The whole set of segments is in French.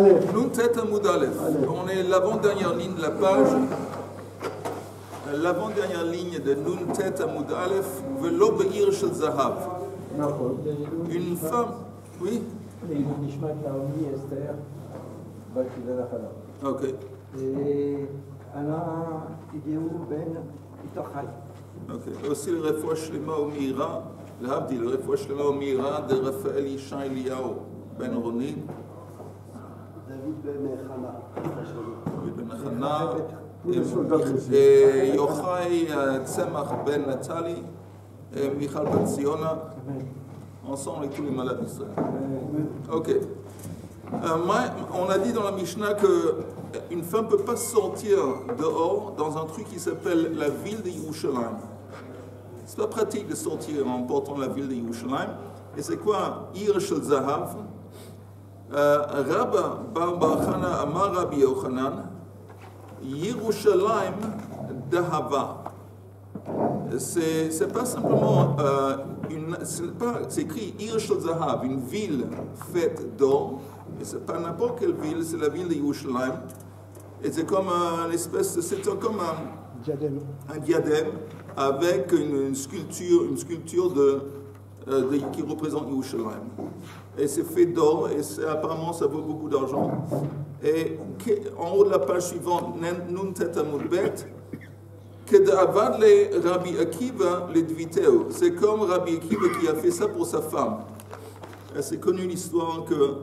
Nun Tet Amud Aleph. On est l'avant-dernière ligne de la page. L'avant-dernière ligne de Nun Tet Amud Aleph. Velo Be'ir Shel Zahav. Une femme. Oui. Ok. Ok. Aussi le Refoua Shlema au Mira. L'Habdi, le Refoua Shlema au Mira de Raphaël Isha Eliyahu Ben Roni. David Ben Chana, et Yochai Tzemach Ben Natali, et Michal Ben Ziona, ensemble avec tous les malades d'Israël. Ok. On a dit dans la Mishnah qu'une femme ne peut pas sortir dehors dans un truc qui s'appelle la ville de Yerushalayim. C'est pas pratique de sortir en portant la ville de Yerushalayim. Et c'est quoi Ir Shel Zahav? Rabba Bar Bar Chana Amar Rabbi Yochanan Yerushalayim Dahava. C'est pas simplement c'est écrit Ir Shel Zahav, une ville faite d'or, et c'est pas n'importe quelle ville, c'est la ville de Yerushalayim. Et c'est comme c'est comme un diadème avec une sculpture qui représente Yerushalayim. Et c'est fait d'or, et apparemment ça vaut beaucoup d'argent. Et en haut de la page suivante, Nun Tet Amud Bet, Kedavad le Rabbi Akiva le Dviteo. C'est comme Rabbi Akiva qui a fait ça pour sa femme. C'est connu l'histoire que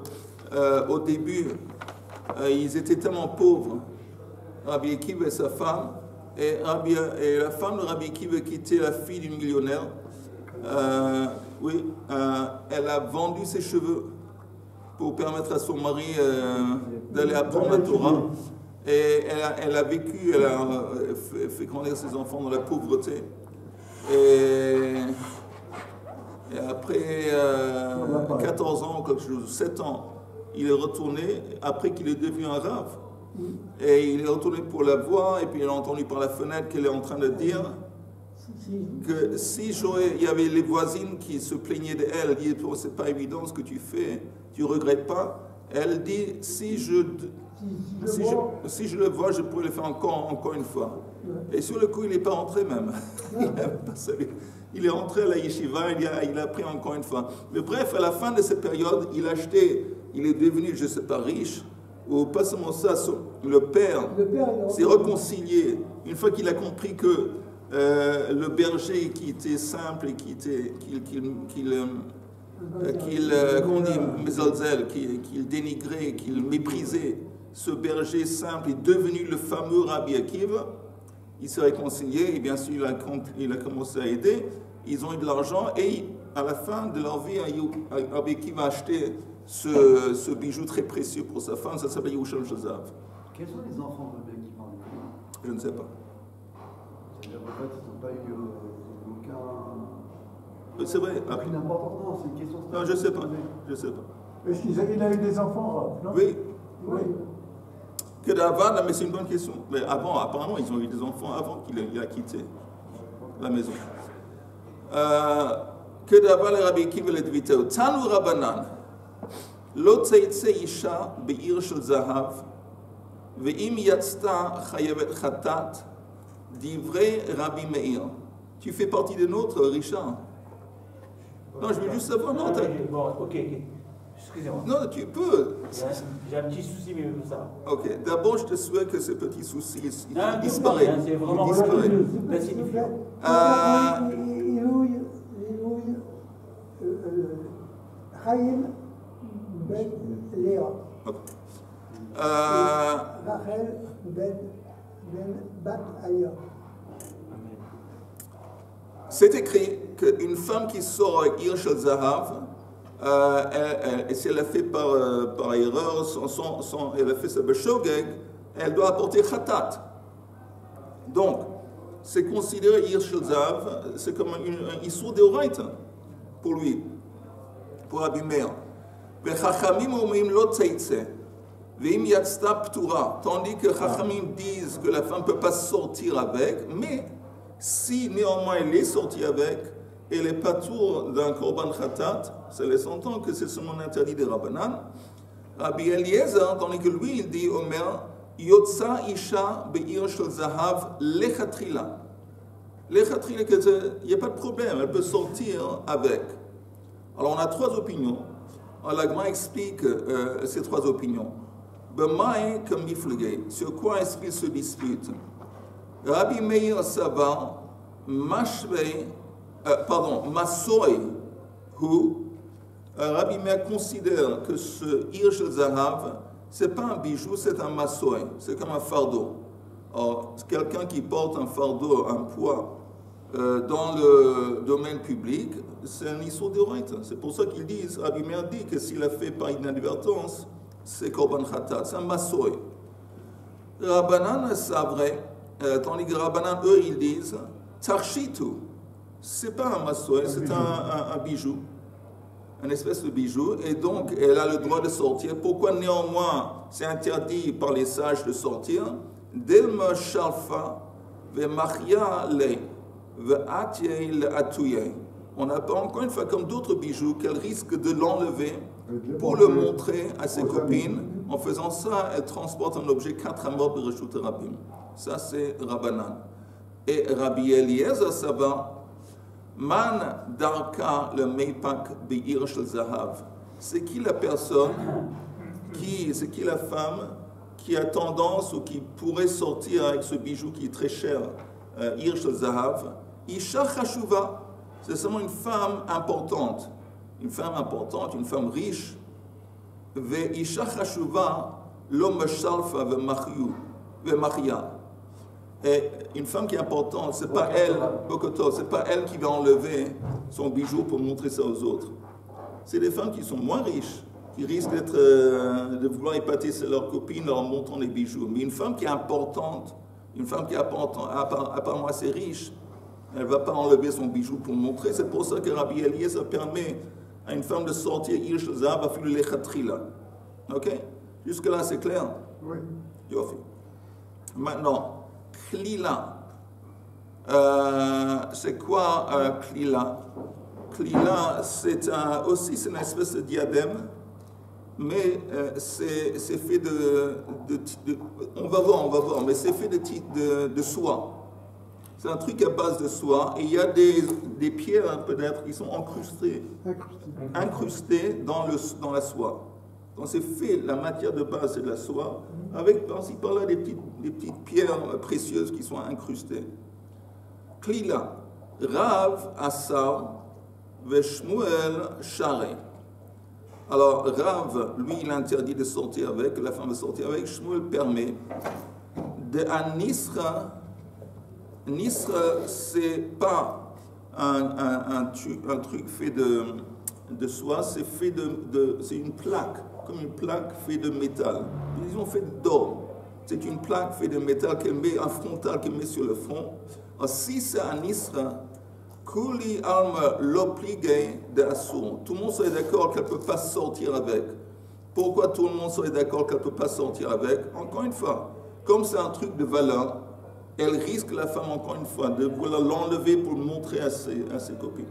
au début, ils étaient tellement pauvres, Rabbi Akiva et sa femme, et la femme de Rabbi Akiva qui était la fille d'une millionnaire. Elle a vendu ses cheveux pour permettre à son mari d'aller apprendre la Torah. Et elle a vécu, elle a fait grandir ses enfants dans la pauvreté. Et après 14 ans, quelque chose, 7 ans, il est retourné, après qu'il est devenu un rave. Et il est retourné pour la voir, et puis il a entendu par la fenêtre qu'elle est en train de dire que si il y avait les voisines qui se plaignaient d'elle, disaient oh, c'est pas évident ce que tu fais, tu regrettes pas. Elle dit si je le vois, je pourrais le faire encore une fois. Et sur le coup, il n'est pas rentré même. Il est rentré à la yeshiva, il a pris encore une fois. Mais bref, à la fin de cette période, il est devenu, je ne sais pas, riche, ou pas seulement ça, le père s'est réconcilié une fois qu'il a compris que le berger qui était simple et qu'il dénigrait, qu'il méprisait, ce berger simple est devenu le fameux Rabbi Akiva. Il s'est réconcilié et bien sûr il a commencé à aider. Ils ont eu de l'argent et à la fin de leur vie, Rabbi Akiva a acheté ce bijou très précieux pour sa femme. Ça s'appelle Yerushalayim Shel Zahav. Quels sont les enfants de Rabbi Akiva? Je ne sais pas. En fait, ils n'ont pas eu aucun... C'est vrai. Aucune importance, non, c'est une question... Non, je ne sais pas. Je sais pas. Est-ce qu'il a eu des enfants, non? Oui. Que d'avant, mais c'est une bonne question. Mais avant, apparemment, ils ont eu des enfants avant qu'il a quitté la maison. Que d'avant, le Rabbi Akiva le Dviteo. Tanu Rabbanan. Lo tzeitze isha be'ir shel zahav. Ve'im yatzta chayavet chatat. Divrei Rabbi Meir. Tu fais partie de notre, Richard? Non, je veux juste savoir. Non, bon, ok. Excusez-moi. Non, tu peux. J'ai un petit souci, mais ça va. Ok, d'abord, je te souhaite que ce petit souci Non, disparaît. C'est vraiment insignifiant. Chaim Ben Léa. Rachel Ben Bat Aya. C'est écrit qu'une femme qui sort avec Ir Shel Zahav, si elle a fait par erreur, elle a fait sa beshogeg, elle doit apporter khatat. Donc, c'est considéré Ir Shel Zahav, c'est comme un issur deoraita pour lui, pour Rabbi Meir. Vechachamim omrim lo tzeitze, ve'im yatzta ptura, tandis que Chachamim disent que la femme ne peut pas sortir avec, mais si néanmoins elle est sortie avec, et les patours d'un korban khatat, ça laisse entendre que c'est seulement interdit des rabbanan. Rabbi Eliezer, tandis que lui, il dit, Omer, Yotza Isha Be'ir Shel Zahav Lechatrila. Lechatrila, il n'y a pas de problème, elle peut sortir avec. Alors, on a trois opinions. La Gemara explique ces trois opinions. B'mai Kamiflege, sur quoi est-ce qu'ils se disputent? Rabbi Meir Sava, Masoy, Hu. Rabbi Meir considère que ce Hirsch Zahav, ce n'est pas un bijou, c'est un masoy, c'est comme un fardeau. Alors, quelqu'un qui porte un fardeau, un poids, dans le domaine public, c'est un issur d'oraita. C'est pour ça qu'ils disent, Rabbi Meir dit que s'il a fait par inadvertance, c'est korban khatat, c'est un masoy. Rabbanan, c'est vrai, tandis que Rabbanan, eux, ils disent, tarshitu, c'est pas un masoy, c'est un bijou. Une espèce de bijou, et donc elle a le droit de sortir. Pourquoi néanmoins c'est interdit par les sages de sortir? Delma shalfa ve'machia le ve'atye le'atouye. On n'a pas, encore une fois, comme d'autres bijoux, qu'elle risque de l'enlever pour le montrer à ses copines. En faisant ça, elle transporte un objet 4 amot de Reshut Rabim. Ça, c'est Rabbanan. Et Rabbi Eliezer Saba, Man darka le meipak be'ir shel zahav. C'est qui la personne, c'est qui la femme qui a tendance ou qui pourrait sortir avec ce bijou qui est très cher, ir shel zahav? Isha chashuva. C'est seulement une femme importante. Une femme importante, une femme riche. Ve isha chashuva lo meshalfa ve machia. Et une femme qui est importante, c'est pas elle, c'est pas elle qui va enlever son bijou pour montrer ça aux autres. C'est des femmes qui sont moins riches, qui risquent de vouloir épater leurs copines en montrant les bijoux. Mais une femme qui est importante, apparemment assez riche, elle ne va pas enlever son bijou pour montrer. C'est pour ça que Rabbi Eliezer permet à une femme de sortir Hirsch Zahav afin de lechatrila. Ok? Jusque-là, c'est clair? Oui. Yofi. Maintenant, Klila. C'est quoi Klila? Klila, c'est aussi une espèce de diadème, mais c'est fait on va voir, mais c'est fait de soie. C'est un truc à base de soie, et il y a des pierres peut-être qui sont incrustées dans la soie. Donc c'est fait, la matière de base c'est de la soie, avec par-ci par-là des petites pierres précieuses qui sont incrustées. Klila, Rav Asar Veshmuel Share. Alors Rav, lui, il interdit de sortir avec, la femme de sortir avec. Shmuel permet. De Nisra, Nisra, c'est pas un truc fait de soie, c'est fait c'est une plaque, comme une plaque faite de métal. Ils ont fait d'or. C'est une plaque faite de métal qu'elle met, un frontal qu'elle met sur le front. Alors, si c'est un Nisra, Kuli alma l'obligé de Assur. Tout le monde serait d'accord qu'elle ne peut pas sortir avec. Pourquoi tout le monde serait d'accord qu'elle ne peut pas sortir avec? Encore une fois, comme c'est un truc de valeur, elle risque, la femme, encore une fois, de vouloir l'enlever pour le montrer à ses copines.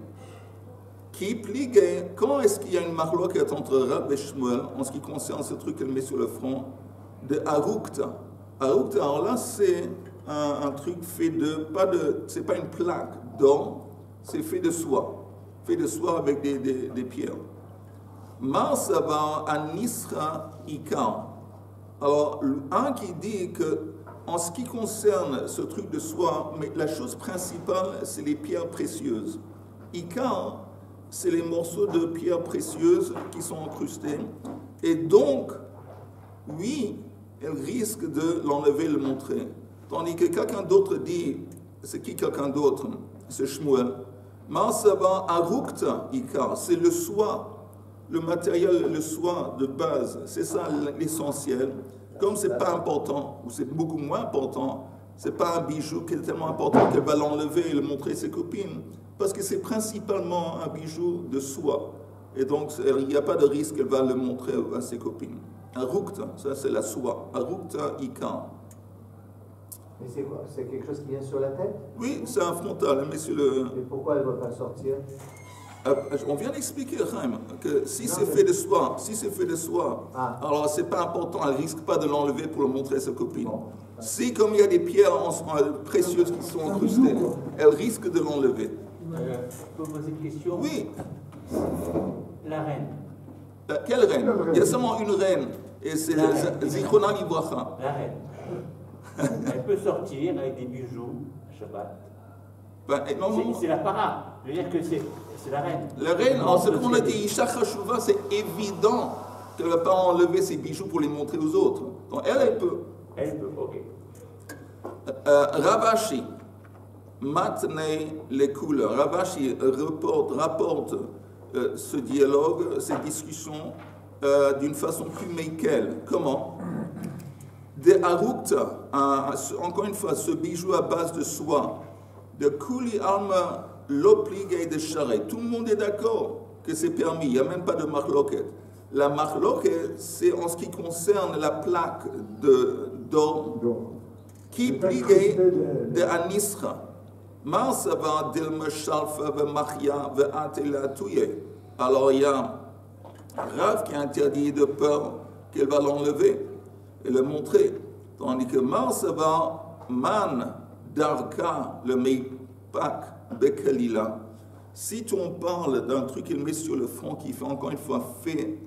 Qui pligue, quand est-ce qu'il y a une marloquette entre Rav et Shmuel en ce qui concerne ce truc qu'elle met sur le front? De Arukta. Arukta, alors là, c'est un truc fait c'est pas une plaque d'or, c'est fait de soie avec des pierres. Marsava Anisra Ikar. Alors, un qui dit que, en ce qui concerne ce truc de soie, mais la chose principale, c'est les pierres précieuses. Ikar, c'est les morceaux de pierres précieuses qui sont incrustés. Et donc, oui, elle risque de l'enlever et le montrer. Tandis que quelqu'un d'autre dit, c'est qui quelqu'un d'autre? C'est Shmuel. Marsava Arukta Ikar, c'est le soie, le matériel, le soie de base, c'est ça l'essentiel. Comme c'est pas important, ou c'est beaucoup moins important, c'est pas un bijou qui est tellement important qu'elle va l'enlever et le montrer à ses copines, parce que c'est principalement un bijou de soie. Et donc, il n'y a pas de risque qu'elle va le montrer à ses copines. Arukta, ça c'est la soie. Arukta Ikar. Mais c'est quoi? C'est quelque chose qui vient sur la tête? Oui, c'est un frontal, mais sur le... Et pourquoi elle ne va pas sortir? On vient d'expliquer, Chaim, que si c'est fait de soi, alors c'est pas important, elle risque pas de l'enlever pour le montrer à sa copine. Si, comme il y a des pierres précieuses qui sont incrustées, elle risque de l'enlever. Je peux poser une question? Oui. La reine. Quelle reine? Il y a seulement une reine, et c'est Zichrona Livracha. La reine. Elle peut sortir avec des bijoux à Shabbat. C'est la para. Je veux dire que c'est la reine. La reine, en ce qu'on a dit, Isha Chashuva, c'est évident qu'elle ne va pas enlever ses bijoux pour les montrer aux autres. Donc elle peut. Elle peut, ok. Ravashi, Matne les couleurs. Ravashi rapporte ce dialogue, ces discussions d'une façon plus meikelle. Comment? De Arukta, encore une fois, ce bijou à base de soie, de Kuli Alma l'obligé de charret. Tout le monde est d'accord que c'est permis, il n'y a même pas de marloquet. La marloquet, c'est en ce qui concerne la plaque d'or qui pliait de Anisra. Marsava del Meshalfa ve Machia ve Atela Touye. Alors il y a Rav qui interdit de peur qu'elle va l'enlever et le montrer. Tandis que Marsava Man Darka le Meipak Bekalila. Si on parle d'un truc qu'il met sur le front qui fait encore une fois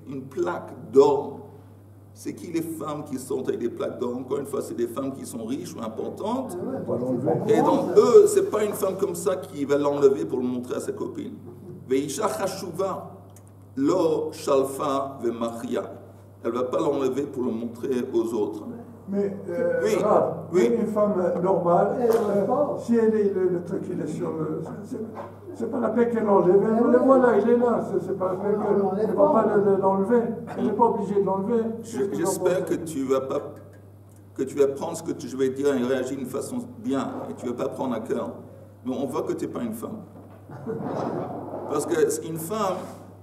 une plaque d'or, c'est qui les femmes qui sont avec des plaques d'or? Encore une fois, c'est des femmes qui sont riches ou importantes. Et donc, eux, c'est pas une femme comme ça qui va l'enlever pour le montrer à sa copine. Veisha chashuva lo shalfa ve machia. Elle va pas l'enlever pour le montrer aux autres. Mais oui. Une femme normale, si elle est le truc, il est sur le. C'est pas la peine qu'elle l'enlève. Voilà, il est là. C'est pas la peine qu'elle ne va pas l'enlever. Elle n'est pas obligée de l'enlever. J'espère que tu vas prendre ce que je vais dire et réagir d'une façon bien. Et tu ne vas pas prendre à cœur. Mais on voit que tu n'es pas une femme. Parce qu'une femme,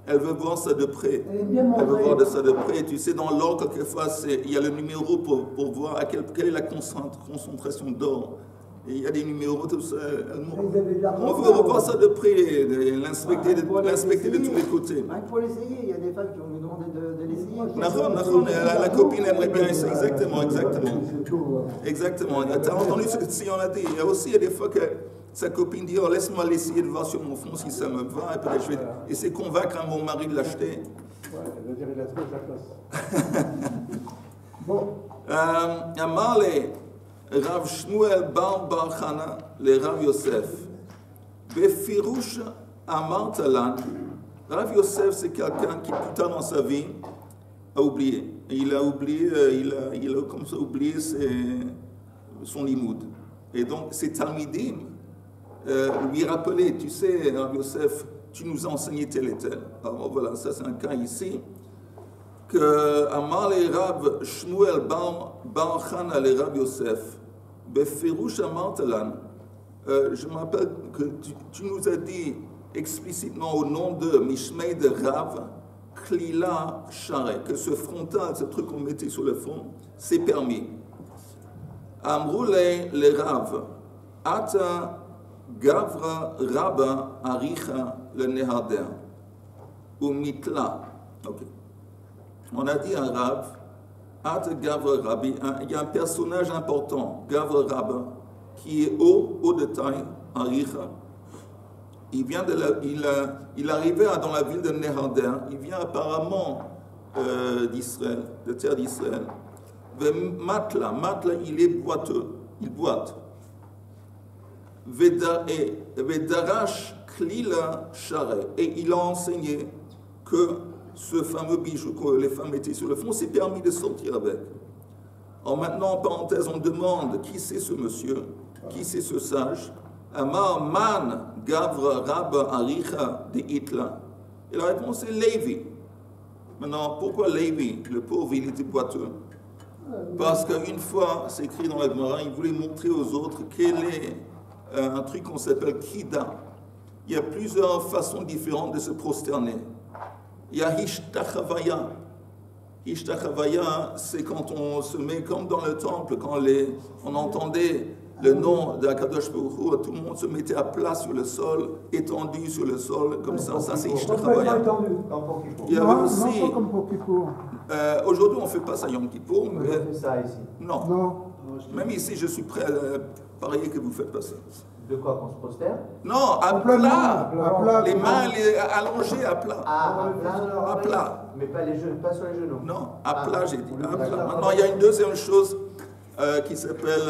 elle veut voir ça de près. Elle veut voir ça de près. Tu sais, dans l'or, quelquefois, il y a le numéro pour voir quelle est la concentration d'or. Et il y a des numéros, tout ça. On veut revoir ça de près, l'inspecter de tous les côtés. Il faut l'essayer. Il y a des femmes qui vont nous demander de l'essayer. La copine aimerait bien essayer. Exactement. Tu as entendu ce que si on a dit. Il y a aussi des fois que sa copine dit, laisse-moi l'essayer de voir sur mon front si ça me va. Et peut-être je vais essayer de convaincre mon mari de l'acheter. Elle va dire, il a trouvé sa place. Bon. Amarle. Rav Shmuel Bar Chana, le Rav Yosef. Befirouche Amar Talan. Rav Yosef, c'est quelqu'un qui, plus tard dans sa vie, a oublié. Il a comme ça oublié son limoud. Et donc, ses talmidim lui rappelaient, tu sais, Rav Yosef, tu nous as enseigné tel et tel. Alors voilà, ça c'est un cas ici. Que Amar le Rav Shmuel Bar Chana, le Rav Yosef. Befirouche Amar Talan. Je me rappelle que tu nous as dit explicitement au nom de Mishmei de Rav, Klila Share, que ce frontal, ce truc qu'on mettait sur le front, c'est permis. Amroule le Rav, Ata Gavra Rabba Aricha le Nehader, ou Mitla. Okay. On a dit à Rav, Gavra Rabbi, il y a un personnage important, Gavra Rabba, qui est haut de taille, Aricha. Il arrivait dans la ville de Nehader, il vient apparemment d'Israël, de terre d'Israël. Matla, il est boiteux, il boite. Vedarash Klila Share, et il a enseigné que ce fameux bijou que les femmes mettaient sur le front, c'est permis de sortir avec. Alors maintenant, en parenthèse, on demande qui c'est ce monsieur, qui c'est ce sage. Amar Man Gavra Rabba Aricha de Hitla. Et la réponse est Lévi. Maintenant, pourquoi Lévi? Le pauvre, il était boiteux. Parce qu'une fois, c'est écrit dans la Gemara, il voulait montrer aux autres quel est un truc qu'on s'appelle Kida. Il y a plusieurs façons différentes de se prosterner. Il y a Hishtachavaya. Hishtachavaya, c'est quand on se met comme dans le temple, quand on entendait le nom d'Akadosh Baruch Hu, tout le monde se mettait à plat sur le sol, étendu sur le sol, comme ça c'est Ishtabaya. Il y avait aussi... Non, pas comme pour Kippour. Aujourd'hui, on ne fait pas ça Yom Kippour. On fait ça ici. Non. Même ici, je suis prêt à parier que vous ne faites pas ça. De quoi, qu'on se postère? Non, à plat. Les mains allongées à plat. Ah, à plat. Mais pas sur les genoux. Non, à plat, j'ai dit. À plat. Maintenant, il y a une deuxième chose qui s'appelle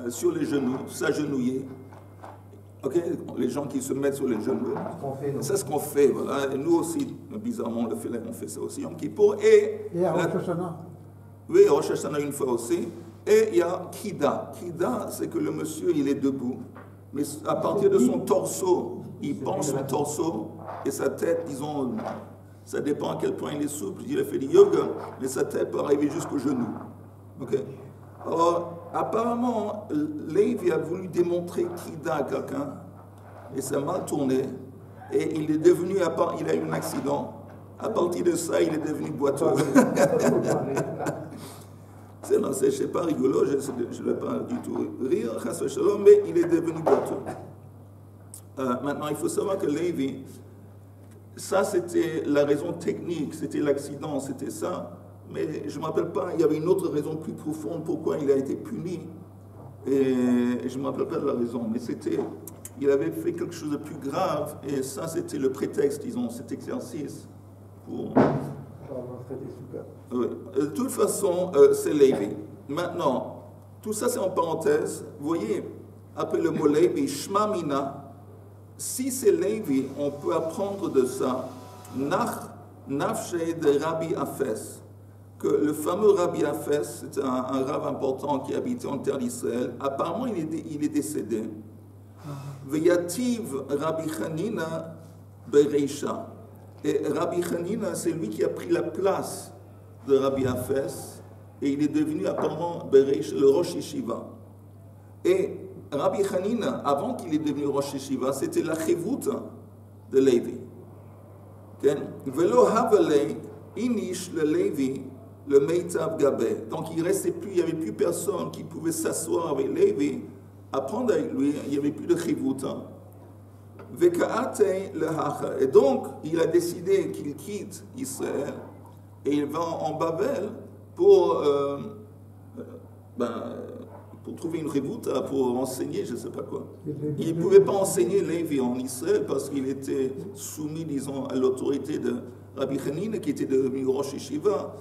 sur les genoux, s'agenouiller. Ok, les gens qui se mettent sur les genoux. C'est ce qu'on fait, voilà. Et nous aussi, bizarrement, on fait ça aussi Yom Kippour. Et à Rosh Hashanah. Oui, Rosh Hashanah une fois aussi. Et il y a Kida. Kida, c'est que le monsieur, il est debout. Mais à partir de son torseau, il penche son torseau et sa tête, disons, ça dépend à quel point il est souple. Il a fait du yoga, mais sa tête peut arriver jusqu'au genou. Ok. Alors, apparemment, Lévi a voulu démontrer Kida à quelqu'un et ça a mal tourné. Et il est devenu, il a eu un accident. À partir de ça, il est devenu boiteux. C'est pas rigolo, je ne vais pas du tout rire, mais il est devenu boiteux. Maintenant, il faut savoir que Lévi, ça c'était la raison technique, c'était l'accident, c'était ça. Mais je ne me rappelle pas, il y avait une autre raison plus profonde pourquoi il a été puni. Et je ne me rappelle pas de la raison, mais il avait fait quelque chose de plus grave, et ça c'était le prétexte, disons, cet exercice pour... Oui. De toute façon, c'est Lévi. Maintenant, tout ça c'est en parenthèse. Vous voyez, après le mot Lévi, Shma Mina, si c'est Lévi, on peut apprendre de ça, Nafshe de Rabbi Afes, que le fameux Rabbi Afes, c'est un rave important qui habitait en terre d'Israël, apparemment il est décédé. Veyativ Rabbi Hanina Bereisha. Et Rabbi Hanina, c'est lui qui a pris la place de Rabbi Afes, et il est devenu apparemment Bereish, le Rosh Yeshiva. Et Rabbi Hanina, avant qu'il est devenu Rosh Yeshiva, c'était la Chevouta de Lévi. Velo Havale, Inish le Lévi, le Meitav Gabé. Donc il n'y avait plus personne qui pouvait s'asseoir avec Lévi, apprendre avec lui, il n'y avait plus de Chevouta. Et donc, il a décidé qu'il quitte Israël et il va en Babel pour trouver une révoute, pour enseigner, je ne sais pas quoi. Il ne pouvait pas enseigner Lévi en Israël parce qu'il était soumis, disons, à l'autorité de Rabbi Hanina qui était devenu Rosh Yeshiva.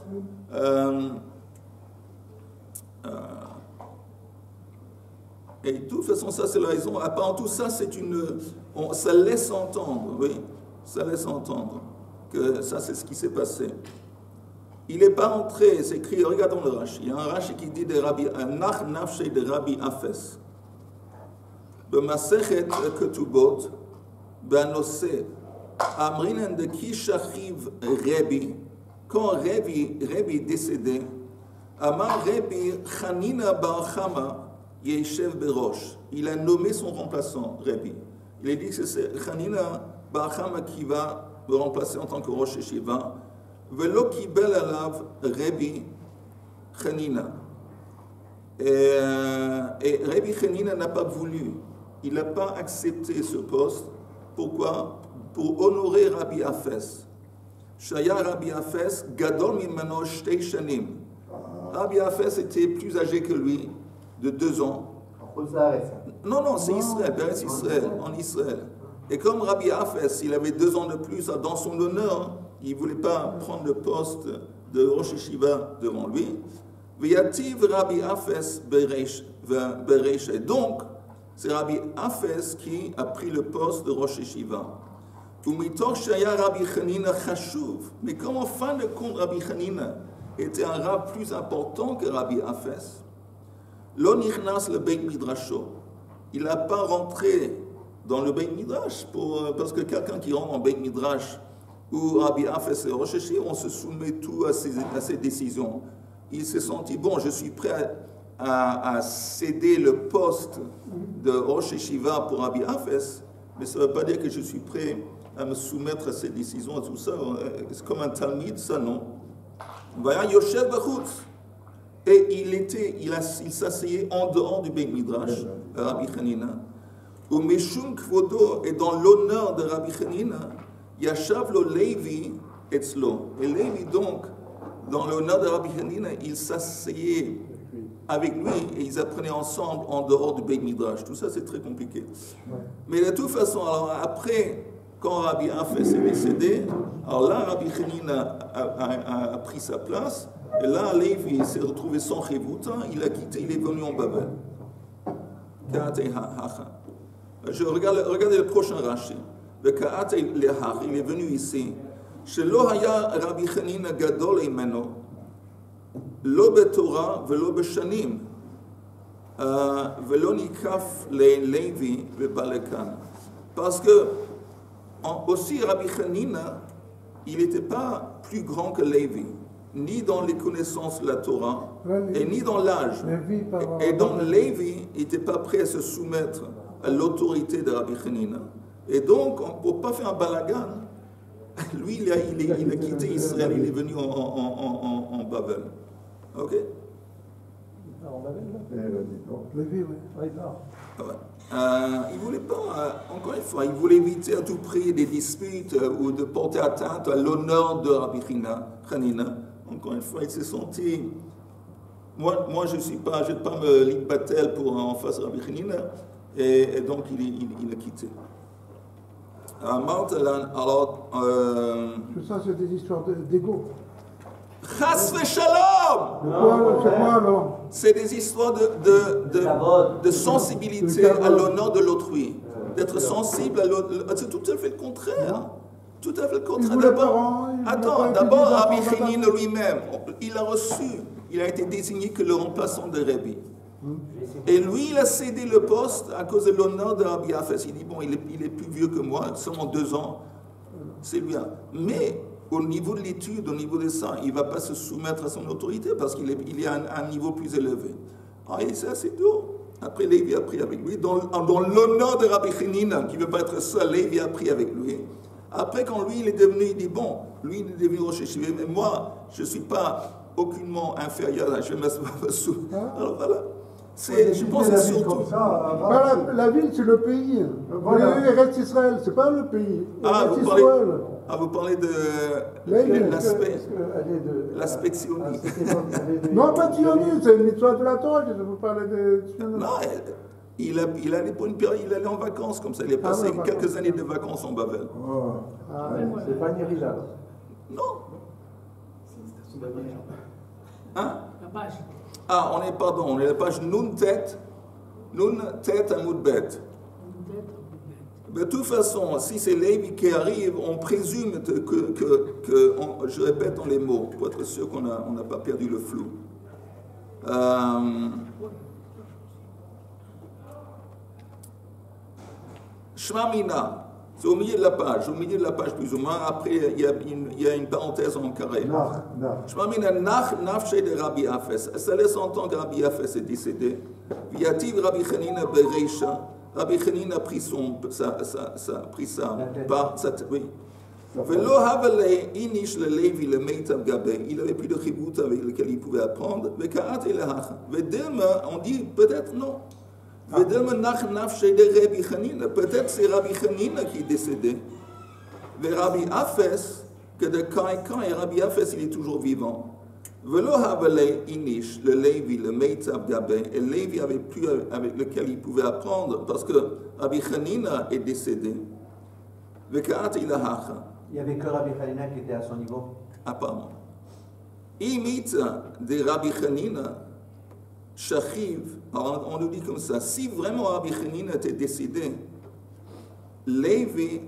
Et de toute façon, ça c'est la raison. Apparemment, tout ça, ça laisse entendre, oui, ça laisse entendre que ça c'est ce qui s'est passé. Il n'est pas entré, c'est écrit, regardons le Rashi. Il y a un Rashi qui dit Nach Nafshe de Rabbi Afes. B'masechet ketubot, b'anose, amrinan de kishachiv Rebi. Quand Rebi est décédé, Amar Rebi Chanina bar Chama, Yeshev Berosh. Il a nommé son remplaçant, Rebi. Il a dit que c'est Chanina bar Chama qui va le remplacer en tant que Rosh Yeshiva. Velo kibel alav Rebi Chanina. Et Rebi Chanina n'a pas voulu. Il n'a pas accepté ce poste. Pourquoi? Pour honorer Rabbi Afes. Shaya Rabbi Afes, Gadol mimano shtei shanim. Rabbi Afes était plus âgé que lui, de 2 ans. Non, c'est Israël, Béretz Israël, en Israël. Et comme Rabbi Afes, il avait 2 ans de plus, dans son honneur, il ne voulait pas prendre le poste de Rosh Yeshiva devant lui. Veyativ Rabbi Afes Bereish. Et donc, c'est Rabbi Afes qui a pris le poste de Rosh Yeshiva. Mais comme en fin de compte, Rabbi Hanina était un rab plus important que Rabbi Afes, l'onichnas le Beit Midrasho, il n'a pas rentré dans le Beit Midrash, parce que quelqu'un qui rentre en Beit Midrash, où Rabbi Afes et Rosh Yeshiva, on se soumet tout à ses décisions. Il s'est senti, bon, je suis prêt à céder le poste de Rosh Yeshiva pour Rabbi Afes, mais ça ne veut pas dire que je suis prêt à me soumettre à ces décisions et tout ça. C'est comme un talmid, ça non. Voyons, Yoshev Bechutz. Et il s'asseyait en dehors du Beit Midrash, Rabbi Hanina. Ou Meshum Kvodo, et dans l'honneur de Rabbi Hanina, Yashav lo Levi etzlo. Et Levi, donc, dans l'honneur de Rabbi Hanina, il s'asseyait avec lui et ils apprenaient ensemble en dehors du Beit Midrash. Tout ça, c'est très compliqué. Mais de toute façon, alors après, quand Rabbi Afes est décédé, alors là, Rabbi Hanina a pris sa place. Et là, Levi s'est retrouvé sans Chevouta, il a quitté, il est venu en Babel. Regardez le prochain Rashi. Il est venu ici. Shelo haya Rabbi Hanina gadol imeno, lo betorah velo beshanim, velo nikaf le Levi vebalekan. Parce que aussi Rabbi Hanina, il n'était pas plus grand que Levi, ni dans les connaissances de la Torah, et ni dans l'âge. Et donc Levi n'était pas prêt à se soumettre à l'autorité de Rabbi Hanina. Et donc, pour ne pas faire un balagan, lui, il a quitté Israël, il est venu en Babel. Ok? En Babel, Lévi, oui. Il ne voulait pas, encore une fois, il voulait éviter à tout prix des disputes ou de porter atteinte à l'honneur de Rabbi Hanina. Encore une fois, il s'est senti. Moi je ne vais pas me libatel pour en face de Rabbi Hanina, et donc il a quitté. Alors. Tout ça, c'est des histoires d'ego. Chas v'shalom! C'est quoi alors? C'est des histoires de sensibilité à l'honneur de l'autrui. D'être sensible à l'autre. C'est tout à fait le contraire. Tout à fait le contraire. D'abord, Rabbi Hanina lui-même, il a été désigné que le remplaçant de Rabbi. Et lui, il a cédé le poste à cause de l'honneur de Rabbi Afes. Il dit, bon, il est plus vieux que moi, seulement 2 ans, c'est bien. Mais au niveau de l'étude, au niveau de ça, il ne va pas se soumettre à son autorité parce qu'il est à un niveau plus élevé. Et c'est assez dur. Après, Lévi a pris avec lui. Dans l'honneur de Rabbi Hanina, qui ne veut pas être seul, Lévi a pris avec lui. Après, quand lui, il est devenu, il dit, bon, lui, il est devenu Rosh Hashiva, mais moi, je ne suis pas aucunement inférieur à Shemes Vassou. Alors voilà. Je pense que c'est surtout. La ville, c'est le pays. Le reste Israël, c'est pas le pays. Vous parlez de l'aspect sioniste. Non, pas sioniste, c'est une histoire de la Torah que je vous parlais de. Non, il allait pour une période, il allait en vacances comme ça. Il a passé quelques années de vacances en Babel. C'est pas Nirila. Non. Hein? On est à la page Nun Tet Amud Bet. De toute façon, si c'est Lévi qui arrive, on présume que je répète dans les mots, pour être sûr qu'on n'a pas perdu le flou. Shema Mina, c'est au milieu de la page plus ou moins. Après, il y a une parenthèse en carré. Shema Mina, Nafshe de Rabbi Afes. Ça laisse entendre que Rabbi Afes est décédé. Viativ Rabbi Hanina Bereisha. Rabbi Hanina a pris oui. Velo havale inish le Levi le meitav gabe. Il n'avait plus de chibut avec lequel il pouvait apprendre. Vekaat et le hacha. Vedelma, on dit peut-être non. Vedelma nach nafshe de Rabbi Hanina. Peut-être c'est Rabbi Hanina qui est décédé. Le Rabbi Afes, que de quand et Rabbi Afes il est toujours vivant. Velo havale inish le Levi le meitav gabe. Et Levi avait plus avec lequel il pouvait apprendre parce que Rabbi Hanina est décédé. Vekaat et le hacha. Il n'y avait que Rabbi Hanina qui était à son niveau. Apparemment. Imita de Rabbi Hanina, Shachiv, alors on nous dit comme ça, si vraiment Rabbi Hanina était décédé, Lévi,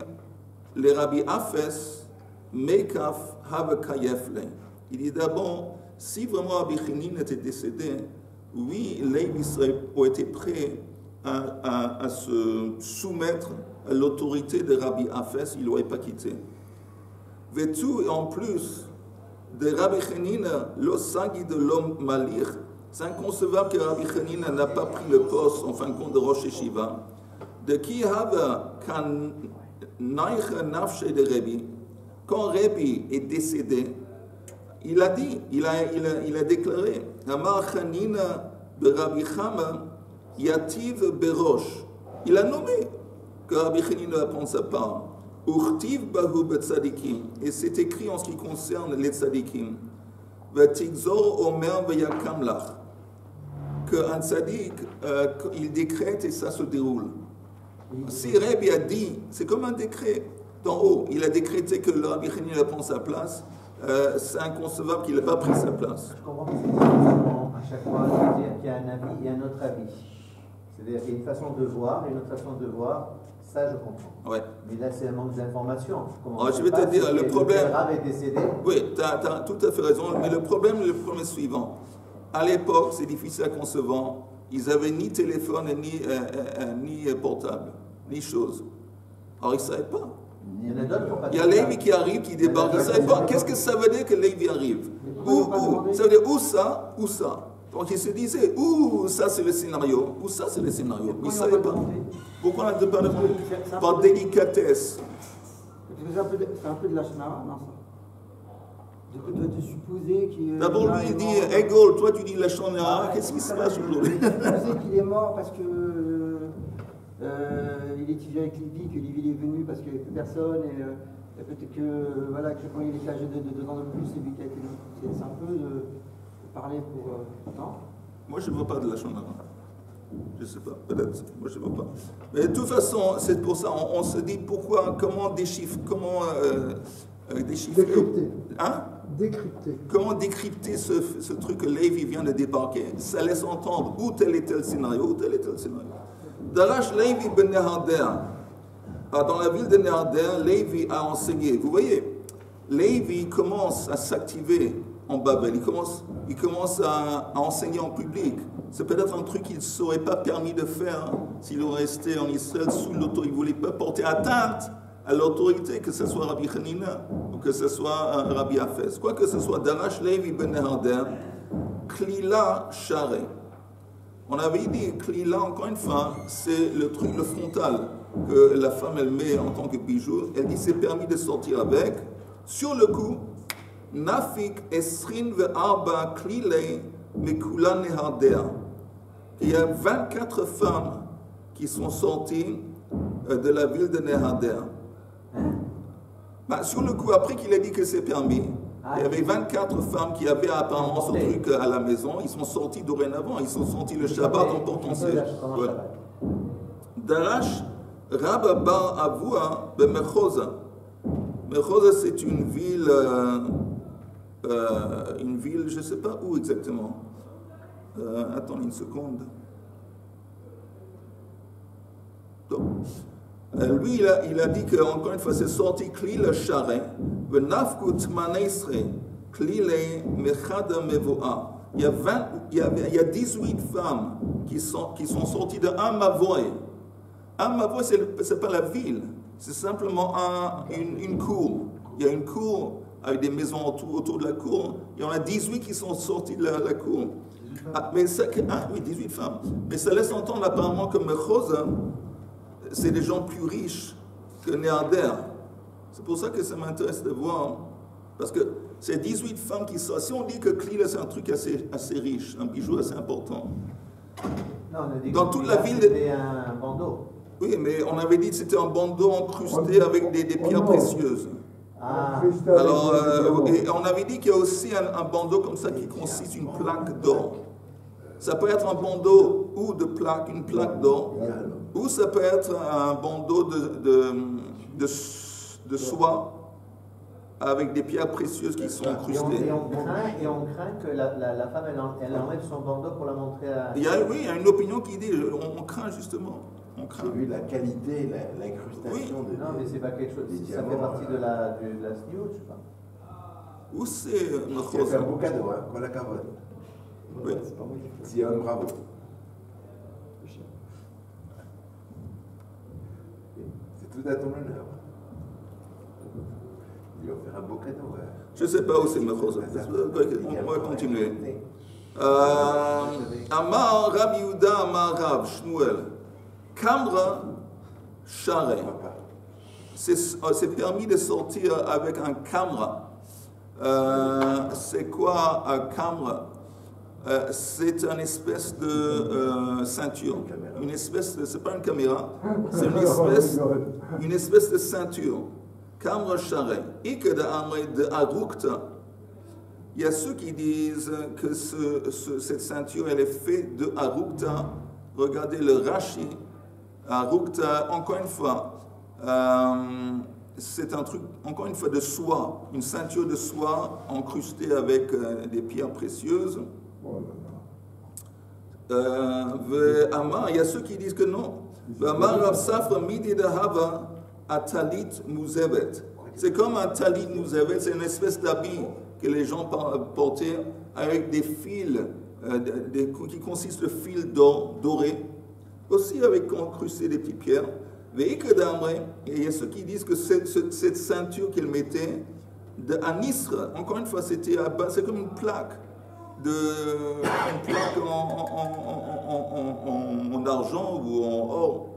le Rabbi Afes, Mekaf, Havakayefle. Il dit d'abord, si vraiment Rabbi Hanina était décédé, oui, Lévi aurait été prêt à se soumettre à l'autorité de Rabbi Afes, il ne l'aurait pas quitté. Et en plus de Rabbi Hanina, l'osagi de l'homme malir, c'est inconcevable que Rabbi Hanina n'a pas pris le poste, en fin de compte, de Rosh Hashiva. De qui hava kan naïcha nafshe de Rabbi. Quand Rabbi est décédé, il a dit, il a déclaré, Amar Chanina Rabbi Chama Yativ Berosh. Il a nommé que Rabbi Chanina va prendre sa part. Urtiv Bahu Betzadikim. Et c'est écrit en ce qui concerne les tzadikim. Vatigzor Omer Vayakam Lach. Qu'un tzadik, il décrète et ça se déroule. Si Rabbi a dit, c'est comme un décret d'en haut, il a décrété que le Rabbi Chanina prend sa place, c'est inconcevable qu'il n'ait pas pris sa place. Je comprends que c'est à chaque fois de dire qu'il y a un avis et un autre avis. C'est-à-dire qu'il y a une façon de voir et une autre façon de voir, ça je comprends. Ouais. Mais là c'est un manque d'information. Je vais te dire, le problème. Le Rav est décédé. Oui, tu as tout à fait raison, mais le problème est suivant. À l'époque, c'est difficile à concevoir, ils n'avaient ni téléphone, ni portable, ni chose. Alors ils ne savaient pas. Il y a Lévi qui arrive, qui débarque, ils ne savaient pas. Qu'est-ce que ça veut dire que Lévi arrive? Où? Ça veut dire où ça? Où ça? Donc ils se disaient, où ça c'est le scénario, où ça c'est le scénario. Ils ne savaient pas. Pourquoi on n'a pas demandé? Par délicatesse. C'est un peu de la chenara, non ça? Du coup, tu supposais qu'il... D'abord, lui, il dit, Egol, toi tu dis la chenara, qu'est-ce qui se passe aujourd'hui? Tu supposais qu'il est mort parce que... il étudiait avec Lévi, que Lévi est venu parce qu'il n'y avait plus personne, et peut-être que, voilà, que quand il était âgé de 2 ans de plus, c'est lui qui a été... C'est un peu de parler pour... non? Moi, je ne vois pas de la chenara. Je ne sais pas, peut-être. Moi, je ne vois pas. Mais de toute façon, c'est pour ça, on se dit pourquoi, comment déchiffrer, Décrypter. Hein? Décrypter. Comment décrypter ce truc que Lévi vient de débarquer? Ça laisse entendre ou tel et tel scénario, ou tel et tel scénario. Darash Lévi ben Neharder. Dans la ville de Neharder, Lévi a enseigné. Vous voyez, Lévi commence à s'activer en Babel. Il commence à enseigner en public. C'est peut-être un truc qu'il ne serait pas permis de faire s'il aurait resté en Israël sous l'autorité. Il ne voulait pas porter atteinte à l'autorité, que ce soit Rabbi Chanina ou que ce soit Rabbi Hafez. Quoi que ce soit, Darash Lévi ben Neharder, Klila Share. On avait dit Klila, encore une fois, c'est le truc, le frontal que la femme elle met en tant que bijou. Elle dit c'est permis de sortir avec. Sur le coup, Nafik Esrin ve'arba Klile Mekula Neharder. Il y a 24 femmes qui sont sorties de la ville de Neharder. Sur le coup, après qu'il a dit que c'est permis, il y avait 24 femmes qui avaient apparemment ce truc à la maison. Ils sont sortis dorénavant. Ils sont sortis le Shabbat en portant ces... Voilà. Darash Rabba Bar Avua de Mechosa. Mechosa, c'est une ville, je ne sais pas où exactement. Attends une seconde. Donc, lui, il a dit qu'encore une fois, c'est sorti Kli le Sharet, Venafkut Manesre, Kli le Mechada Mevoa. Il y a 18 femmes qui sont sorties de Mavoy. Mavoy, c'est pas la ville, c'est simplement une cour. Il y a une cour avec des maisons autour de la cour. Il y en a 18 qui sont sorties de la cour. Oui, 18 femmes. Mais ça laisse entendre apparemment que Mechosa, c'est des gens plus riches que Neharder. C'est pour ça que ça m'intéresse de voir. Parce que c'est 18 femmes qui sont... Si on dit que Klila, c'est un truc assez riche, un bijou assez important. Non, on a dit dans que toute la ville... C'était un bandeau. Oui, mais on avait dit que c'était un bandeau incrusté avec des pierres précieuses. Alors, et on avait dit qu'il y a aussi un bandeau comme ça qui consiste d'une plaque d'or. Ça peut être un bandeau ou de plaque, une plaque d'or, ou ça peut être un bandeau de soie avec des pierres précieuses qui sont incrustées. Et on craint que la femme, elle enlève son bandeau pour la montrer à... Il y a une opinion qui dit, on craint justement. J'ai vu la qualité, l'incrustation de... Non, mais c'est pas quelque chose... Ça fait partie de la sniout, je sais pas. Où c'est... C'est un beau cadeau, hein, qu'on la carbone. Oui. Sion, bravo. C'est tout à ton honneur. Il va faire un beau cadeau. Hein. Je ne sais pas où c'est Mechosa. On va continuer. Amar Rabbi Yehuda Amar Rav Shmuel. Kamra Share. C'est permis de sortir avec un kamra. c'est quoi Kamra? C'est une espèce de ceinture. Une espèce de, c'est pas une caméra, c'est une espèce de ceinture. Kamra Share. Et que de Arukta, il y a ceux qui disent que cette ceinture, elle est faite de Arukta. Regardez le Rashi. Arukta, encore une fois, c'est un truc, encore une fois, de soie. Une ceinture de soie incrustée avec des pierres précieuses. Il y a ceux qui disent que non. C'est comme un talit muzevet, c'est une espèce d'habit que les gens portaient avec des fils qui consistent de fils d'or dorés, aussi avec incrusté des petites pierres. Et il y a ceux qui disent que cette ceinture qu'ils mettaient à Nisra, encore une fois, c'est comme une plaque. En argent ou en or.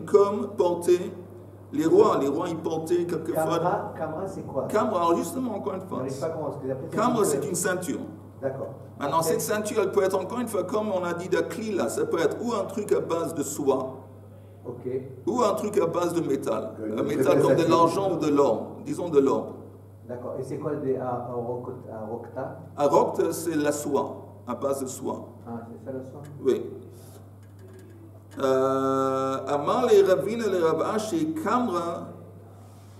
Comme porter les rois. Les rois, ils portaient quelquefois. Kamra, c'est quoi? Kamra, alors justement, encore une fois. Kamra, c'est une ceinture. D'accord. Maintenant, cette ceinture, elle peut être, encore une fois, comme on a dit d'Akli, là, ça peut être ou un truc à base de soie, ou un truc à base de métal. Un métal comme de l'argent ou de l'or, disons de l'or. D'accord. Et c'est quoi des Arokta? Arokta, c'est la soie, à base de soie. Ah, c'est ça la soie? Oui. Amar les Ravina les Ravashi Kamra,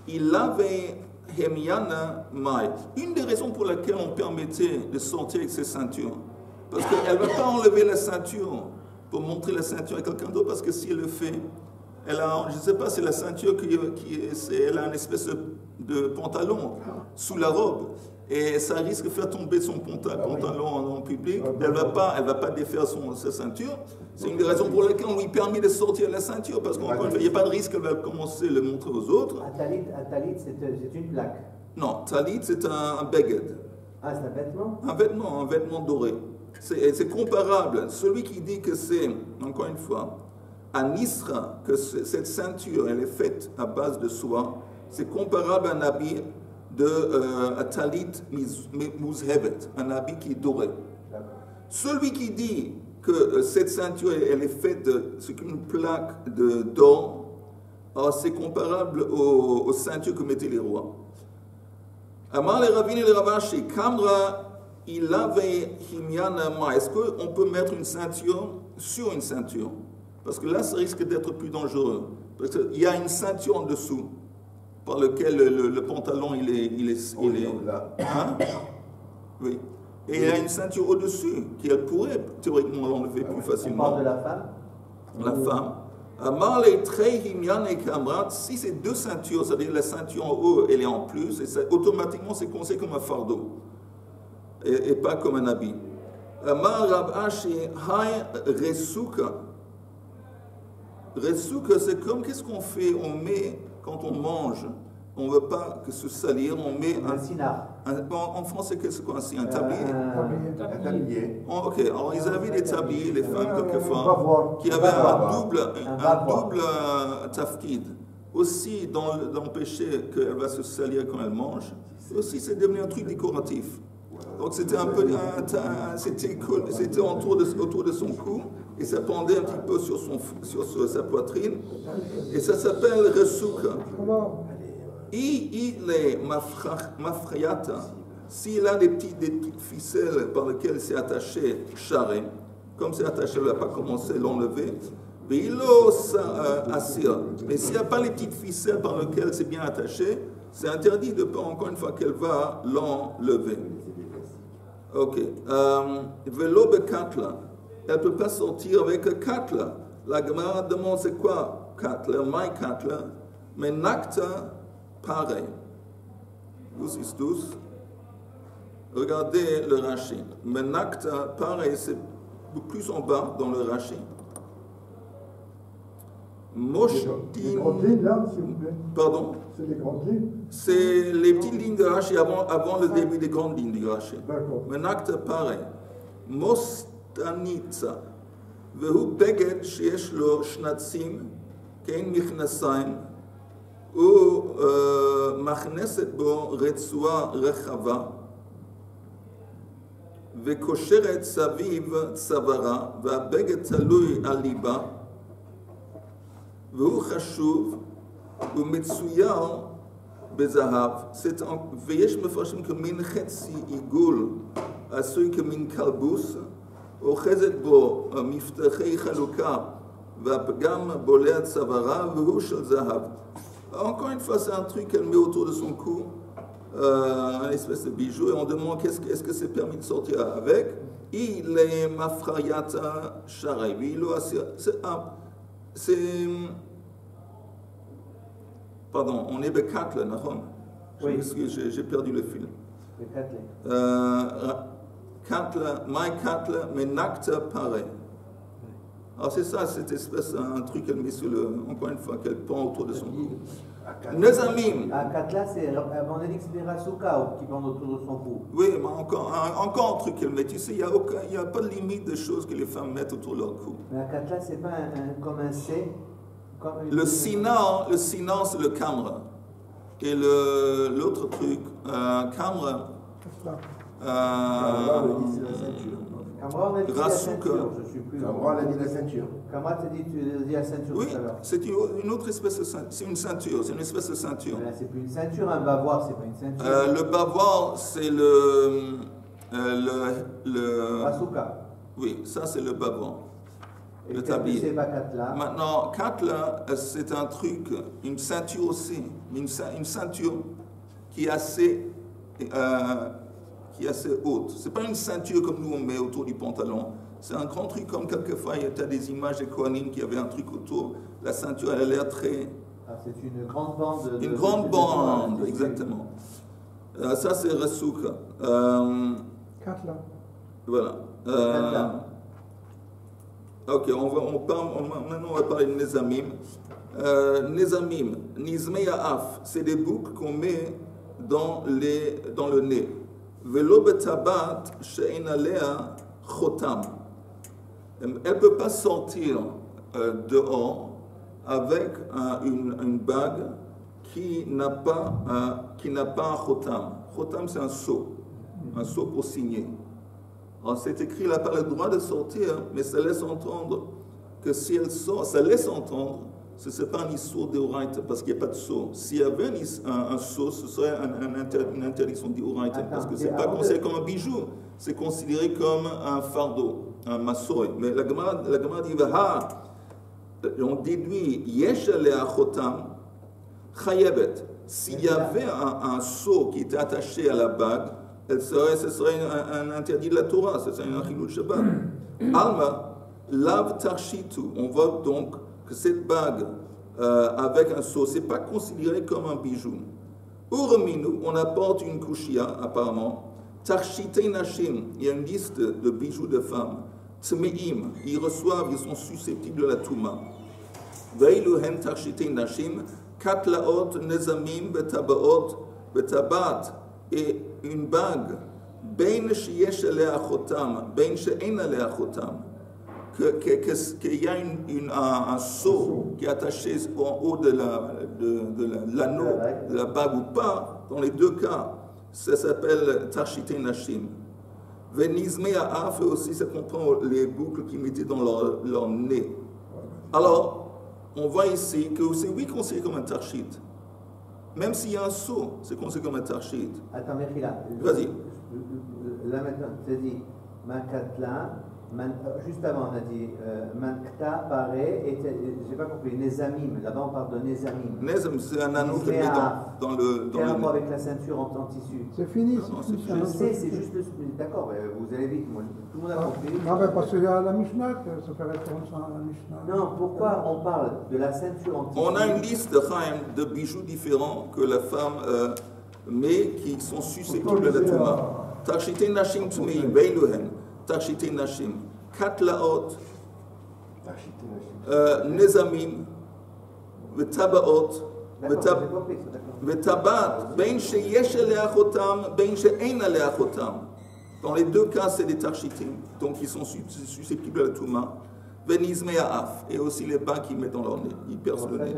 il avait Hemiana Mai. Une des raisons pour laquelle on permettait de sortir avec ces ceintures, parce qu'elle ne va pas enlever la ceinture pour montrer la ceinture à quelqu'un d'autre, parce que si elle le fait, elle a, je ne sais pas, c'est la ceinture elle a une espèce de pantalon sous la robe. Et ça risque de faire tomber son pantalon en public. Elle ne va pas défaire sa ceinture. C'est une des raisons pour lesquelles on lui permet de sortir la ceinture, parce qu'il n'y a pas de risque qu'elle va commencer à le montrer aux autres. Un talit, c'est une plaque. Non, talit, c'est un beged. Ah, c'est un vêtement? Un vêtement doré. C'est comparable. Celui qui dit que c'est, encore une fois, à Nisra, que cette ceinture, elle est faite à base de soie, c'est comparable à un habit de talit muzhevet, un habit qui est doré. Celui qui dit que cette ceinture, elle est faite de ce qu'une plaque d'or, c'est comparable aux ceintures que mettaient les rois. Amar les Ravine et les Ravashi, Kamra, il avait Himiana Ma. Est-ce qu'on peut mettre une ceinture sur une ceinture? Parce que là, ça risque d'être plus dangereux. Parce qu'il y a une ceinture en dessous par lequel le pantalon il est là. Hein? Oui. Et il y a une ceinture au-dessus qui elle pourrait théoriquement l'enlever plus facilement. On parle de la femme? La femme. Marley Trey Himian et Kamrat, si c'est deux ceintures, c'est-à-dire la ceinture en haut, elle est en plus, et ça, automatiquement c'est considéré comme un fardeau et pas comme un habit. Mar Rab Ashi Hai Resuka. Resuka, c'est comme qu'est-ce qu'on fait? On met quand on mange. On ne veut pas que se salir, on met un sinar. En français, qu'est-ce qu'on dit? Un tablier? Un tablier. Ok, alors ils avaient des tabliers, les femmes, quelquefois, qui avaient un double tafkid. Aussi, d'empêcher qu'elle va se salir quand elle mange. Aussi, c'est devenu un truc décoratif. Donc, c'était un peu, c'était autour de son cou, et ça pendait un petit peu sur sa poitrine. Et ça s'appelle Resuka. Il est mafrayata, s'il a des petites ficelles par lesquelles c'est attaché charré, comme c'est attaché, elle ne va pas commencer à l'enlever, mais il assire. Mais s'il n'y a pas les petites ficelles par lesquelles c'est bien attaché, c'est interdit de pas, encore une fois, qu'elle va l'enlever. Ok. Velo bekatla, elle ne peut pas sortir avec katla. La Gemara demande c'est quoi katla, my katla, mais nakta. Pareil. Tous ist tous. Regardez le Rashi. Menakta, pareil, c'est plus en bas dans le Rashi. Moshtin. Les grandes lignes, là, s'il vous plaît. Pardon? C'est les grandes lignes? C'est les petites lignes de Rashi avant le début des grandes lignes du Rashi. D'accord. Menakta, pareil. Mostanitza. Vehu beged sheyesh lo shnatzim, kein michnasayim. הוא מכנסת בו רצועה רחבה וקושרת סביב צווארה והבגד תלוי על ליבה והוא חשוב ומצויר בזהב ויש מפרשים כמין חצי עיגול עשוי כמין כלבוס אוחזת בו מפתחי חלוקה והפגם בולע צווארה והוא של זהב. Encore une fois, c'est un truc qu'elle met autour de son cou, une espèce de bijou, et on demande est-ce que c'est permis de sortir avec. Il est mafrayata sharai. C'est... Pardon, on est bekatla, oui. J'ai perdu le fil. Katla, my katla, mais nakta pareil. Alors c'est ça, cette espèce, un truc qu'elle met sur le, encore une fois, qu'elle pend autour de son cou. Nezamim. Katla, c'est, on a dit que c'était Rasuka qui pend autour de son cou. Oui, mais encore un truc qu'elle met. Tu sais, il n'y a pas de limite de choses que les femmes mettent autour de leur cou. Mais la Katla, c'est pas comme un C. Le sinan, c'est le camera. Et l'autre truc, camera. Camera, on a dit la ceinture, je suis plus. Camera, on a dit la ceinture. Camera, tu dis la ceinture oui, tout à l'heure. C'est une autre espèce de ceinture. C'est une ceinture, c'est une espèce de ceinture. Là, c'est plus une ceinture, un bavoir, c'est pas une ceinture. Le bavoir, c'est le Rasuka. Oui, ça c'est le bavoir. Et le tablier. C'est pas Katla. Maintenant, Katla, c'est un truc, une ceinture aussi. Une ceinture qui est assez haute. C'est pas une ceinture comme nous on met autour du pantalon. C'est un grand truc comme quelquefois il y a des images de Kohanim qui avaient un truc autour. La ceinture elle a l'air très... Ah, c'est une grande bande. Une grande bande, exactement. Ça c'est Rasuka. Katla. Voilà. Ok, maintenant on va parler de Nezamim. Nezamim, Nizmeyaaf, c'est des boucles qu'on met dans le nez. Velo betabat she'en alea chotam. Elle ne peut pas sortir dehors avec une bague qui n'a pas un chotam. Chotam, c'est un sceau pour signer. Alors, c'est écrit là, par le droit de sortir, mais ça laisse entendre que si elle sort, ça laisse entendre, ce n'est pas un issour d'Oraita, parce qu'il n'y a pas de sceau. S'il y avait un sceau, ce serait une interdiction d'Oraita, parce que ce n'est pas considéré comme un bijou, c'est considéré comme un fardeau, un massoy. Mais la Gemara dit, on déduit, yesh alea chotam, chayebet. S'il y avait un sceau qui était attaché à la bague, ce serait un interdit de la Torah, ce serait un chilul Shabbat. Alma, lav tarshitu. On voit donc que cette bague avec un sceau, ce n'est pas considéré comme un bijou. Urminu, on apporte une kushia, apparemment. Tarshite nashim, il y a une liste de bijoux de femmes. Tmeim, ils sont susceptibles de la Touma. Veiluhem tarshite nashim, katlaot nezamim betabaot betabat. Et une bague, ben sheyesh alea chotam, ben she'en alea chotam, qu'il y a un sceau qui est attaché en haut de l'anneau, de la bague ou pas, dans les deux cas, ça s'appelle tarshite nashim. Venizmea af, aussi ça comprend les boucles qu'ils mettaient dans leur nez. Alors, on voit ici que c'est oui considéré comme un tarshit. Même s'il y a un sceau, c'est considéré comme un tarshit. Attends, Mechila. Vas-y. Là maintenant, tu as dit Mankatla, juste avant on a dit Mankta, pareil, et j'ai pas compris, Nezamim. Là-bas on parle de Nezamim. Nezam, c'est un anneau qui met dans le. Quel rapport avec la ceinture en tissu? C'est fini. Je sais, c'est juste le. D'accord, vous allez vite, moi, tout le monde a compris. Non, mais parce qu'il y a la Mishnah, ça fait référence à la Mishnah. Non, pourquoi on parle de la ceinture en tissu? On a une liste de bijoux différents que la femme met qui sont susceptibles de la Touma. Tarshite nashim tmeim, veiluhen, tarshite nashim, katlaot, nezamim, vetabaot, vetabat, ben sheyesh alea chotam, ben she'en alea chotam. Dans les deux cas, c'est des tarshitim, donc ils sont susceptibles de la Touma. Venizme Af, et aussi les bagues qu'ils mettent dans leur nez, ils percent le nez.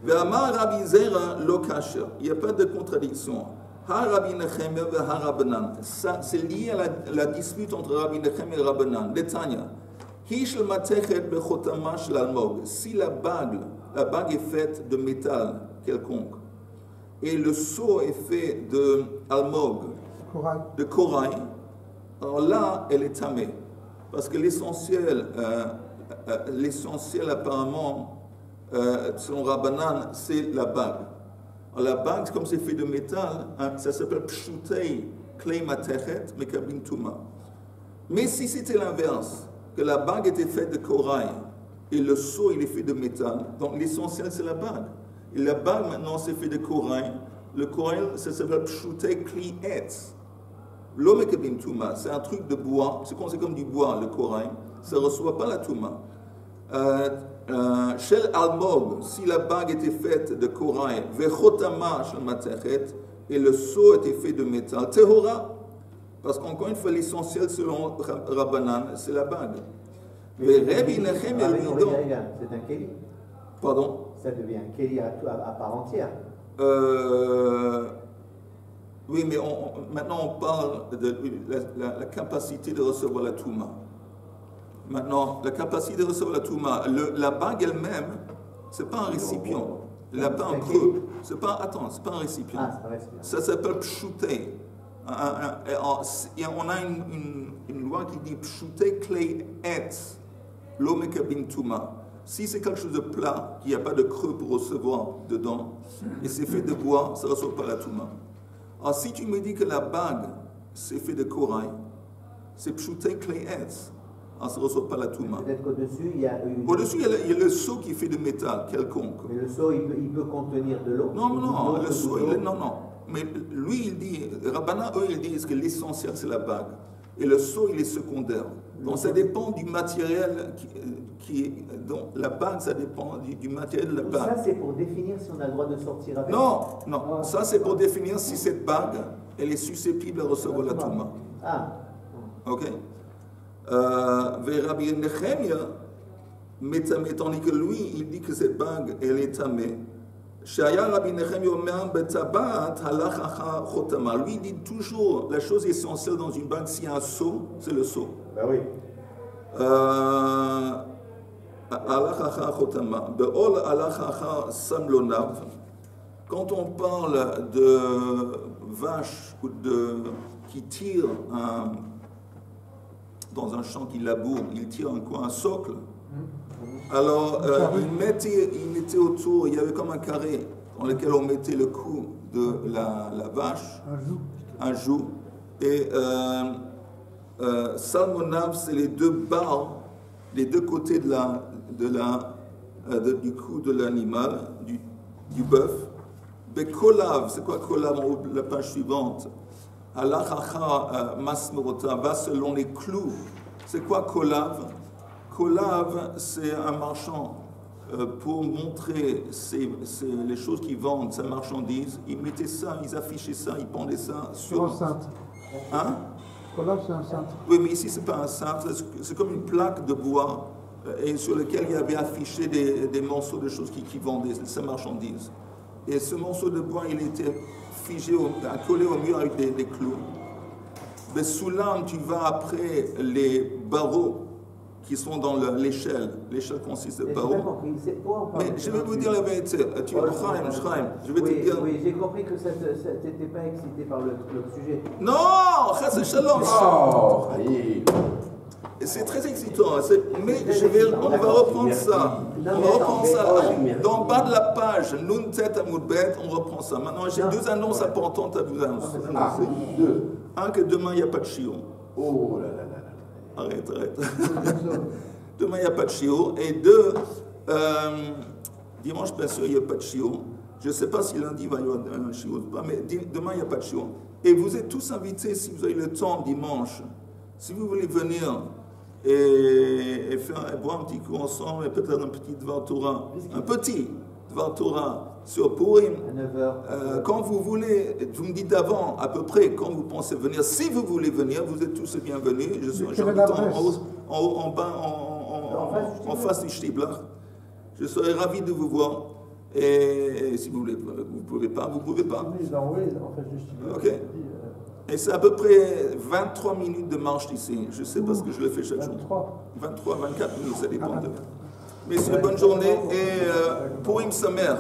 Ve'amar Rabbi Zera lo kasher, il n'y a pas de contradiction. Ha Rabbi Nechemia ve ha Rabbanan, c'est lié à la dispute entre Rabbi Nechemia et Rabbanan. Netanya, hi shel matechet bechotama shel almog, si la bague est faite de métal quelconque, et le seau est fait de almog, de corail, alors là, elle est tamée. Parce que l'essentiel apparemment, selon Rabbanan, c'est la bague. Alors, la bague, comme c'est fait de métal, hein, ça s'appelle pshutei klei matechet mekablim tuma. Mais si c'était l'inverse, que la bague était faite de corail et le seau il est fait de métal, donc l'essentiel c'est la bague. Et la bague maintenant c'est fait de corail. Le corail, ça s'appelle pshutei klei etz. L'homme est touma, c'est un truc de bois, c'est comme du bois, le corail, ça ne reçoit pas la touma. Shel almog, si la bague était faite de corail, vechotama shel matechet, et le seau était fait de métal, tehora, parce qu'encore une fois, l'essentiel selon Rabbanan, c'est la bague. C'est un keli. Pardon? Ça devient un keli à part entière. Oui, mais maintenant on parle de la capacité de recevoir la touma. Maintenant, la capacité de recevoir la touma, la bague elle-même, ce n'est pas un récipient. La bague creux, c'est pas un récipient. Ça s'appelle pshutei. Et on a une loi qui dit pshutei klei etz, lo mekablim touma. Si c'est quelque chose de plat, qu'il n'y a pas de creux pour recevoir dedans, et c'est fait de bois, ça ne reçoit pas la touma. Alors, si tu me dis que la bague, c'est fait de corail, c'est pshutei klei etz, alors ça ne reçoit pas la touma. Peut-être qu'au-dessus, il y a Au-dessus, il y a le seau qui est fait de métal quelconque. Mais le seau, il peut contenir de l'eau. Non, le seau, non. Mais lui, il dit, Rabbanan, eux, ils disent que l'essentiel, c'est la bague. Et le seau, il est secondaire. Donc, ça dépend du matériel donc, la bague, ça dépend du matériel de la bague. Ça, c'est pour définir si on a le droit de sortir avec. Non. Ça, c'est pour définir si cette bague, elle est susceptible de recevoir la touma. Ok. Vers Rabbi Nechemia, tandis que lui, il dit que cette bague, elle est tamée. Shaya Rabbi Nechemia omer betabat halach achar chotama. Lui, il dit toujours la chose essentielle dans une bague, s'il y a un seau, c'est le seau. Ben oui. Halach achar chotama. Be'ol halach achar samlonav. Quand on parle de vaches qui tirent dans un champ qui laboure, il tire un socle. Alors, il mettait autour, il y avait comme un carré dans lequel on mettait le cou de la vache, un joug. Et salmonav, c'est les deux barres, les deux côtés du cou de l'animal, du bœuf. Bekolav, c'est quoi kolav? La page suivante. Halachacha masmerota, va selon les clous. C'est quoi kolav? Kolav, c'est un marchand. Pour montrer les choses qu'ils vendent, sa marchandise, ils mettaient ça, ils affichaient ça, ils pendaient ça sur un cintre. Hein? Kolav, c'est un cintre. Oui, mais ici, ce n'est pas un cintre, c'est comme une plaque de bois et sur laquelle il y avait affiché des morceaux de choses qui vendaient sa marchandise. Et ce morceau de bois, il était figé, collé au mur avec des clous. Mais sous l'âme, tu vas après les barreaux qui sont dans l'échelle. L'échelle consiste de barreaux. Mais je vais vous dire la vérité. Je vais te dire. Oui, j'ai compris que tu n'étais pas excité par le sujet. Non, c'est shalom. C'est très excitant, mais on va reprendre ça. Dans le bas de la page, Nuntet Amoudbet, on reprend ça. Maintenant, j'ai deux annonces importantes à vous annoncer. Un, que demain, il n'y a pas de chiot. Oh là là là. Arrête. Demain, il n'y a pas de chiot. Et deux, dimanche, bien sûr, il n'y a pas de chiot. Je ne sais pas si lundi, il va y avoir un chiot ou pas, mais demain, il n'y a pas de chiot. Et vous êtes tous invités, si vous avez le temps, dimanche, si vous voulez venir et boire un petit coup ensemble, et peut-être un petit Dvar Torah, sur Purim. Quand vous voulez, vous me dites avant, à peu près, quand vous pensez venir. Si vous voulez venir, vous êtes tous les bienvenus. Je suis en bas, en face du Shtiblar. Je serais ravi de vous voir. Et si vous voulez, vous ne pouvez pas, vous ne pouvez pas. Ok. Et c'est à peu près 23 minutes de marche d'ici. Je sais parce que je le fais chaque jour. 23, 24 minutes, ça dépend de... Messieurs, bonne journée et Purim Sameach.